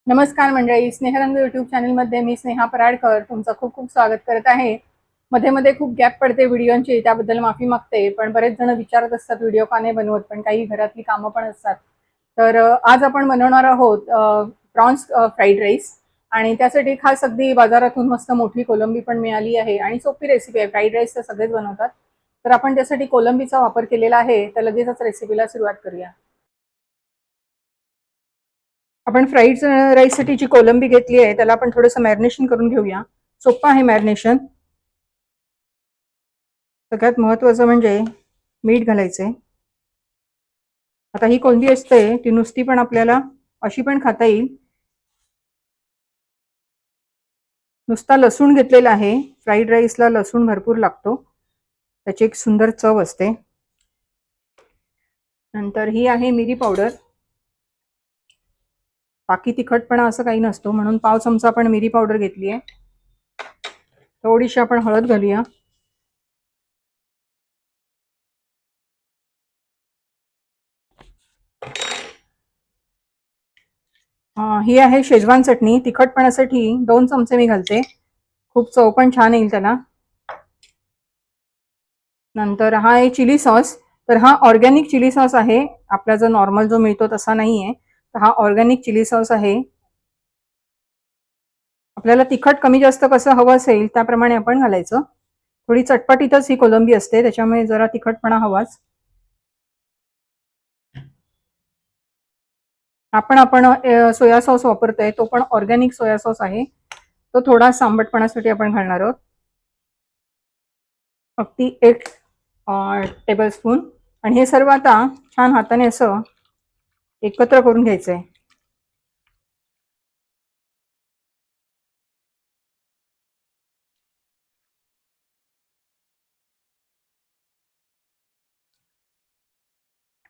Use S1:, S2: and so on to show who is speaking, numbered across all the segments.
S1: नमस्कार मंडळी, स्नेहरंग यूट्यूब चॅनलमध्ये मी स्नेहा पराडकर तुमचं खूप खूप स्वागत करत आहे. मध्ये मध्ये खूप गॅप पडते व्हिडिओची, त्याबद्दल माफी मागते. पण बरेच जण विचारत असतात व्हिडिओ का नाही बनवत, पण काही घरातली कामं पण असतात. तर आज आपण बनवणार आहोत प्रॉन्स फ्राईड राईस. आणि त्यासाठी खास अगदी बाजारातून मस्त मोठी कोलंबी पण मिळाली आहे आणि सोपी रेसिपी आहे. फ्राईड राईस तर सगळेच बनवतात, तर आपण त्यासाठी कोलंबीचा वापर केलेला आहे. तर लगेचच रेसिपीला सुरुवात करूया. आपण फ्राईड राईससाठी जी कोलंबी घेतली आहे त्याला आपण थोडंसं मॅरिनेशन करून घेऊया. सोपं आहे मॅरिनेशन. सगळ्यात महत्वाचं म्हणजे मीठ घालायचंय. आता ही कोलंबी असते ती नुसती पण आपल्याला अशी पण खाता येईल. नुसता लसूण घेतलेला आहे. फ्राईड राईसला लसूण भरपूर लागतो, त्याची एक सुंदर चव असते. नंतर ही आहे मिरी पावडर. बाकी तिखटपणा असं काही नसतो म्हणून पाव चमचा आपण मिरी पावडर घेतली आहे. थोडीशी आपण हळद घालूया. ही आहे शेजवान चटणी. तिखटपणासाठी 2 चमचे मी घालते, खूप चव पण छान येईल त्याला. नंतर हा आहे चिली सॉस. तर हा ऑर्गॅनिक चिली सॉस आहे, आपला जो नॉर्मल जो मिळतो तसा नाही आहे. तर हा ऑर्गॅनिक चिली सॉस आहे. आपल्याला तिखट कमी जास्त कसं हवं असेल त्याप्रमाणे आपण घालायचं. थोडी चटपटीतच ही कोलंबी असते, त्याच्यामुळे जरा तिखटपणा हवाच. आपण सोया सॉस वापरतोय, तो पण ऑर्गॅनिक सोया सॉस आहे. तो थोडा सांबटपणासाठी आपण घालणार आहोत, अगदी 1 टेबलस्पून. आणि हे सर्व आता छान हाताने असं एकत्र करून घ्यायचंय.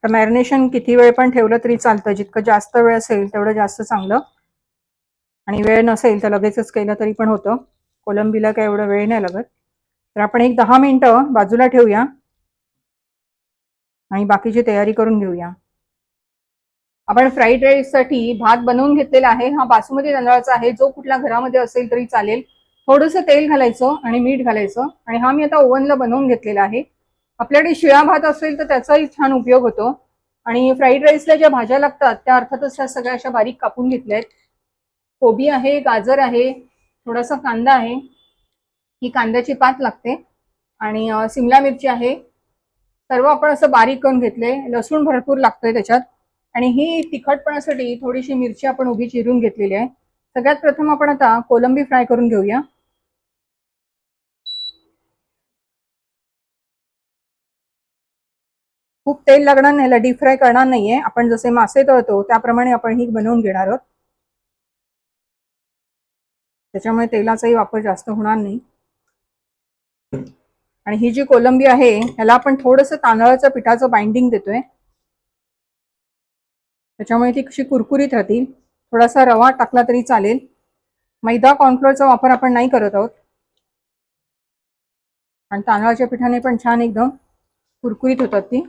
S1: तर मॅरिनेशन किती वेळ पण ठेवलं तरी चालतं, जितकं जास्त वेळ असेल तेवढं जास्त चांगलं. आणि वेळ नसेल तर लगेचच केलं तरी पण होतं, कोलंबीला काय एवढं वेळ नाही लागत. तर आपण एक 10 मिनिटं बाजूला ठेवूया आणि बाकीची तयारी करून घेऊया. आपण फ्राईड राईससाठी भात बनवून घेतलेला आहे. हा बासमती तांदळाचा आहे, जो कुठल्या घरामध्ये असेल तरी चालेल. थोडंसं तेल घालायचं आणि मीठ घालायचं. आणि हा मी आता ओव्हनला बनवून घेतलेला आहे. आपल्याकडे शिळा भात असेल तर त्याचाही छान उपयोग होतो. आणि फ्राईड राईसला ज्या भाज्या लागतात त्या अर्थातच त्या सगळ्या अशा बारीक कापून घेतल्या आहेत. कोबी आहे, गाजर आहे, थोडासा कांदा आहे, ही कांद्याची पात लागते, आणि सिमला मिरची आहे. सर्व आपण असं बारीक करून घेतले. लसूण भरपूर लागतोय त्याच्यात. आणि ही तिखटपणासाठी थोडीशी मिरची आपण उभी चिरून घेतलेली आहे. सगळ्यात प्रथम आपण आता कोलंबी फ्राय करून घेऊया. खूप तेल लागणार नाही, याला डीप फ्राय करणार नाहीये आपण, जसे मासे तळतो त्याप्रमाणे आपण ही बनवून घेणार आहोत. त्याच्यामुळे तेलाचाही वापर जास्त होणार नाही. आणि ही जी कोलंबी आहे ह्याला आपण थोडंसं तांदळाच्या पिठाचं बाइंडिंग देतोय, त्याच्यामुळे ती कशी कुरकुरीत राहतील. थोडासा रवा टाकला तरी चालेल, मैदा कॉर्नफ्लोअरचा वापर आपण नाही करत आहोत. आणि तांदळाच्या पिठाने पण छान एकदम कुरकुरीत होतात ती.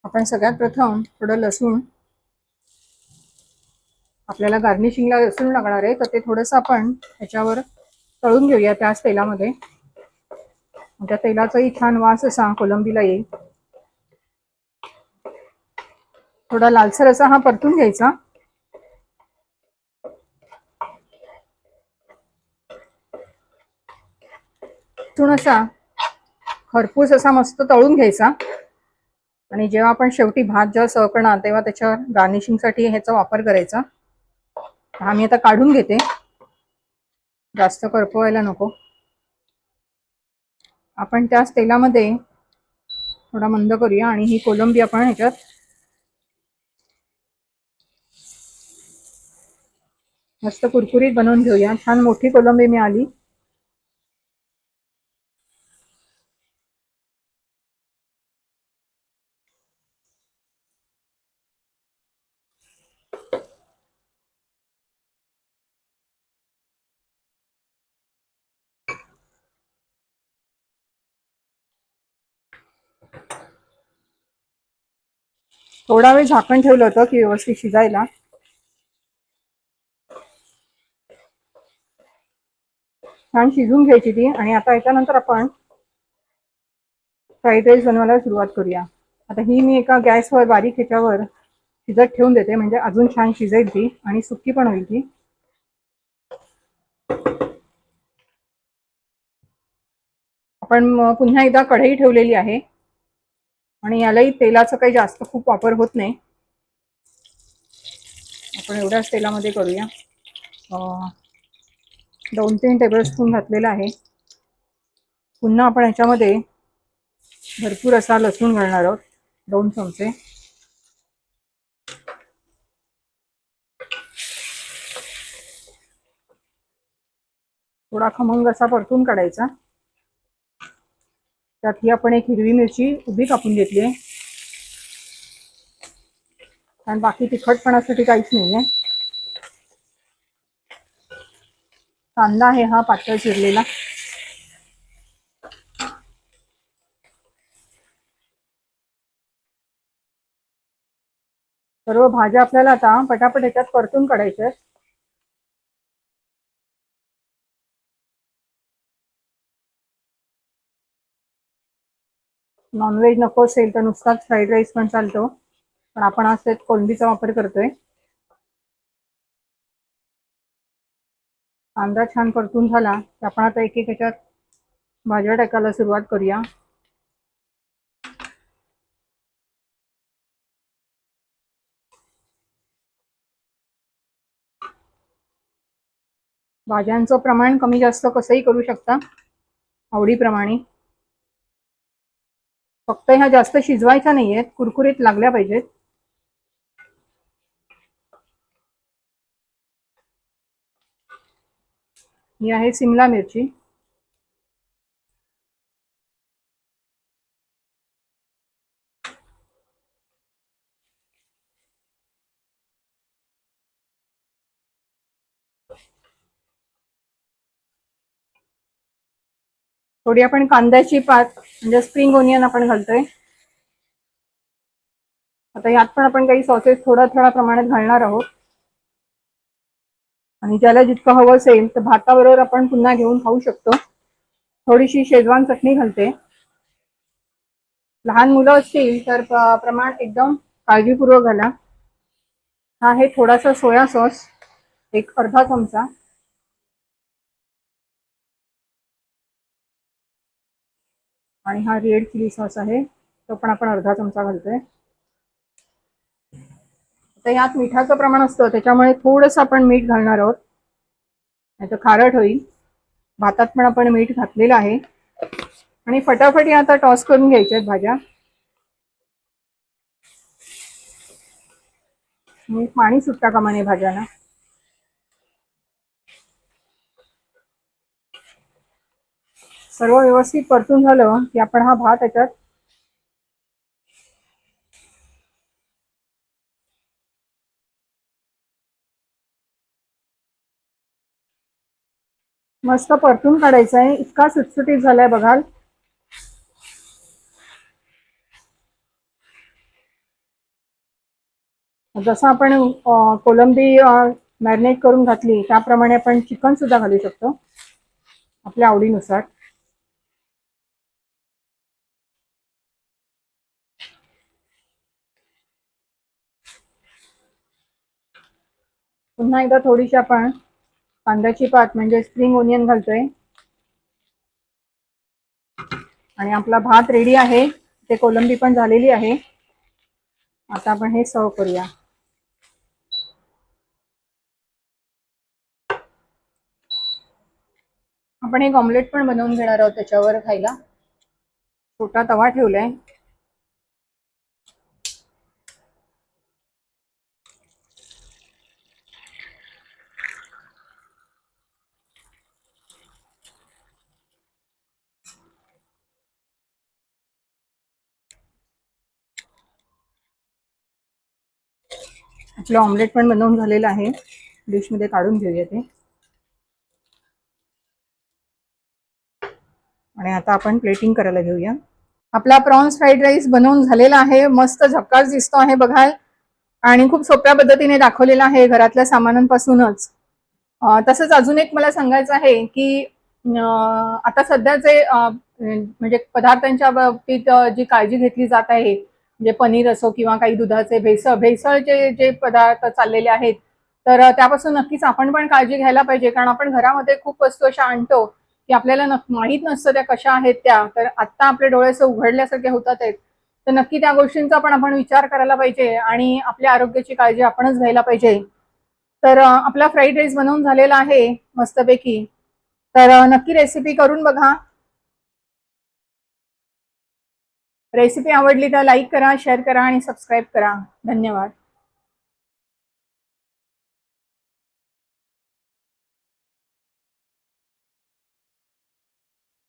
S1: आपण सगळ्यात प्रथम थोडं लसूण, आपल्याला गार्निशिंगला लसूण लागणार आहे, तर ते थोडंसं आपण ह्याच्यावर तळून घेऊया त्याच तेलामध्ये. त्या तेलाचाही छान वास असा कोलंबीला येईल. थोडा लालसर असा हा परतून घ्यायचा. लसूण असा खरपूस असा मस्त तळून घ्यायचा. आणि जेव्हा आपण शेवटी भात जेव्हा सर्व करणार तेव्हा त्याच्यावर गार्निशिंगसाठी ह्याचा वापर करायचा. हा मी आता काढून घेते, जास्त करपवायला नको. आपण त्याच तेलामध्ये थोडा मंद करूया आणि ही कोलंबी आपण ह्याच्यात मस्त कुरकुरीत बनवून घेऊया. छान मोठी कोलंबी मिळाली. थोडा वेळ झाकण ठेवलं होतं की व्यवस्थित शिजायला. छान शिजून घ्यायची ती. आणि आता याच्यानंतर आपण फ्राईड राईस बनवायला सुरुवात करूया. आता ही मी एका गॅसवर बारीक ह्याच्यावर शिजत ठेवून देते, म्हणजे अजून छान शिजेल ती आणि सुकी पण होईल ती. आपण पुन्हा एकदा कढई ठेवलेली आहे आणि यालाही तेलाचा काही जास्त खूप वापर होत नाही. आपण एवढ्याच तेलामध्ये करूया. 2-3 टेबलस्पून घातलेला आहे. पुन्हा आपण याच्यामध्ये भरपूर असा लसूण घालणार आहोत, 2 चमचे. थोडा खमंग असा परतून काढायचा. त्यात ही आपण एक हिरवी मिरची उभी कापून घेतली आहे, कारण बाकी तिखटपणासाठी काहीच नाहीये. कांदा आहे हा पातळ चिरलेला. सर्व भाज्या आपल्याला आता पटापट याच्यात परतून काढायच्या. नॉनव्हेज नको असेल तर नुसताच फ्राईड राईस पण चालतो, पण आपण आज त्यात कोलंबीचा वापर करतोय. कांदा छान परतून झाला की आपण आता एक एक ह्याच्यात भाज्या टाकायला सुरुवात करूया. भाज्यांचं प्रमाण कमी जास्त कसंही करू शकता, आवडीप्रमाणे. फक्त ह्या जास्त शिजवायच्या नाहीयेत, कुरकुरीत लागल्या पाहिजेत. ही आहे सिमला मिरची. थोडी आपण कांद्याची पात म्हणजे स्प्रिंग ओनियन आपण घालतोय. आता यात पण आपण काही सॉसेस थोड्या थोड्या प्रमाणात घालणार आहोत. आणि ज्याला जितकं हवं असेल तर भाताबरोबर आपण पुन्हा घेऊन खाऊ शकतो. थोडीशी शेजवान चटणी घालते. लहान मुलं असतील तर प्रमाण एकदम काळजीपूर्वक घाला. हा आहे थोडासा सोया सॉस, एक अर्धा चमचा. आणि हा रेड चिली सॉस आहे, तो पण आपण अर्धा चमचा घालतोय. आता यात मिठाचं प्रमाण असतं, त्याच्यामुळे थोडंसं आपण मीठ घालणार आहोत, नाही तर खारट होईल. भातात पण आपण मीठ घातलेलं आहे. आणि फटाफट आता टॉस करून घ्यायच्या आहेत भाज्या. पाणी सुटता कामा नये भाज्यांना. सर्व व्यवस्थित परतून झालं की आपण हा भात याच्यात मस्त परतून काढायचा आहे. इतका सुटसुटीत झालाय बघाल. जसं आपण कोलंबी मॅरिनेट करून घातली त्याप्रमाणे आपण चिकन सुद्धा घालू शकतो आपल्या आवडीनुसार. पुन्हा एकदा थोडीशी आपण कांद्याची पात म्हणजे स्प्रिंग ओनियन घालतोय. आणि आपला भात रेडी आहे, ते कोलंबी पण झालेली आहे. आता आपण हे सर्व करूया. आपण एक ऑमलेट पण बनवून घेणार आहोत त्याच्यावर खायला. छोटा तवा ठेवलाय. आपलं ऑमलेट पण बनवून झालेलं आहे. डिशमध्ये काढून घेऊया ते. आणि आता आपण प्लेटिंग करायला घेऊया. आपला प्रॉन्स फ्राईड राईस बनवून झालेला आहे, मस्त झक्कास दिसतो आहे बघाल, आणि खूप सोप्या पद्धतीने दाखवलेला आहे घरातल्या सामानांपासूनच. तसंच अजून एक मला सांगायचं आहे की आता सध्याचे म्हणजे पदार्थांच्या बाबतीत जी काळजी घेतली जात आहे, म्हणजे पनीर असो किंवा काही दुधाचे भेसळचे जे पदार्थ चाललेले आहेत, तर त्यापासून नक्कीच आपण पण काळजी घ्यायला पाहिजे. कारण आपण घरामध्ये खूप वस्तू अशा आणतो की आपल्याला माहीत नसतं त्या कशा आहेत त्या, तर आत्ता आपले डोळे असं उघडल्यासारखे होतात आहेत. तर नक्की त्या गोष्टींचा पण आपण विचार करायला पाहिजे आणि आपल्या आरोग्याची काळजी आपणच घ्यायला पाहिजे. तर आपला फ्राईड राईस बनवून झालेला आहे मस्तपैकी. तर नक्की रेसिपी करून बघा. रेसिपी आवडली तर लाईक करा, शेअर करा आणि सबस्क्राईब करा. धन्यवाद.